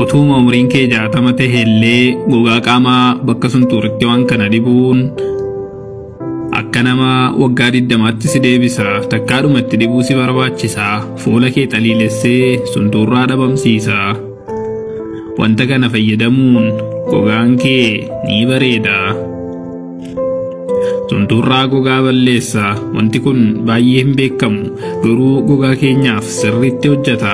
utuma umriin kee 60 ta'e illee gogaa qaamaa bakka sun tuuritti waan kana dibuun akka nama waggaa 20tti si deebisa. Takkaadhumatti dibuu si barbaachisa. Fuula kee xaliilessee suntuurraa dhabamsiisa. Wanta kana fayyadamuun gogaan kee ni bareeda. Suntuurraa gogaa balleessa. Wanti kun baay'ee hin beekamu, garuu gogaa keenyaaf sirriitti hojjeta.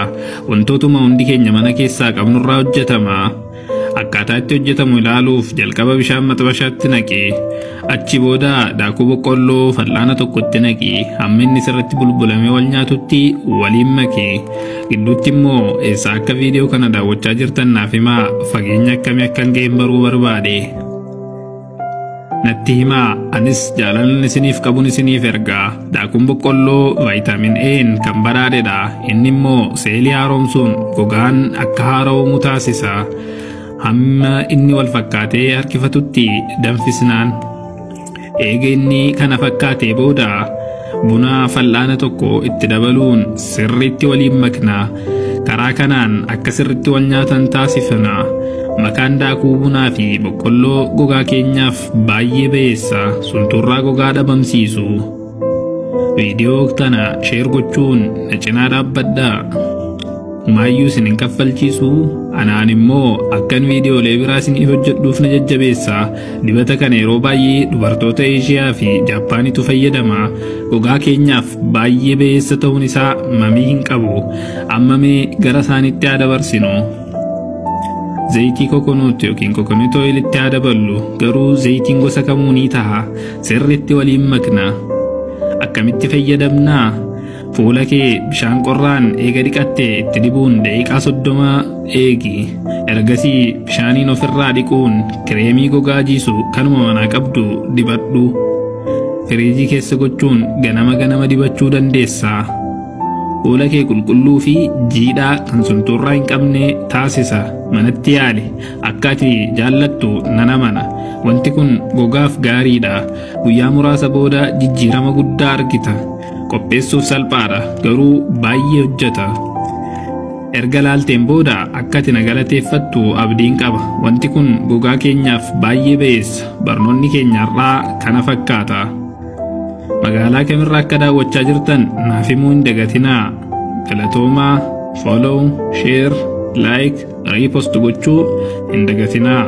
Wantootuma hundi keenya mana keessaa qabnurraa hojjetama. Akkaataa itti hojjetamu ilaaluuf jalqaba bishaan maxabashaatti naqee, achi booda daakuu boqqolloo fal'aana tokkotti naqee hamma inni sirriitti bulbulamee wal nyaatutti waliin makee. Gidduutti immoo eessaa akka viidiyoo kana daawwachaa jirtan naaf himaa. Fageenya akkamii akkan ga'een baruu barbaade natti himaa. Anis jaalalli isiniif qabuun isiniif ergaa. Daakuun boqqolloo vaayitaamin A'n kan badhaadhedha. Inni immoo seelii haaromsuun gogaan akka haara'u taasisa. Hamma inni wal fakkaatee harkifatutti danfisnaan. Eega inni kana fakkaatee booda buna fal'aana tokko itti dabaluun sirriitti waliin makna. Karaa kanaan akka sirriitti wal nyaatan taasifna. Makaan daakuu bunaa fi boqqolloo gogaa keenyaaf baay'ee ba'eessa. Suntuurraa gogaa dhabamsiisu. Viidiyoo kana sheer gochuun na cinaa dhaabbadhaa. Maayyuu isin hin kaffalchiisu. Anaan immoo akkan viidiyoolee biraa isiniif hojjedhuuf na jajjabeessa. Dibata kana yeroo baay'ee dubartoota Eeshiyaa fi Jaappaanitu fayyadama. Gogaa keenyaaf baay'ee ba'eessa ta'uun isaa mamii hin qabu. Amma mee gara isaaniitti haa dabarsinu. Zayitii kokonuut yookiin kokonut oilitti haa daballu. Garuu zayitiin gosa kamuu ni ta'a. Sirriitti waliin makna. Akkamitti fayyadamnaa? Fuula kee bishaan qorraan eega dhiqattee itti dibuun daqiiqaa 30 eegi. Ergasii bishaaniin ofirraa dhiquun kireemii gogaa jiisu kanuma manaa qabdu dibadhu. Firiijii keessa gochuun ganama dibachuu dandeessa. Fuula kee qulqulluu fi jiidhaa kan suntuurraa hin qabne taasisa. Manatti yaali. Akka ati jaallattu nan amana. Wanti kun gogaaf gaariidha. Guyyaa muraasa booda jijjiirama guddaa argita. Qopheessuuf salphaadha, garuu baay'ee hojjeta. Erga laalteen booda akka ati na galateeffattu abdiin qaba. Wanti kun gogaa keenyaaf baay'ee ba'eessa. Barnoonni keenyarraa kana fakkaata. Magaalaa kamirraa akka daawwachaa jirtan naaf himuu hin dagatinaa. Galatoomaa. Follow, share, like, repost gochuu hin dagatinaa.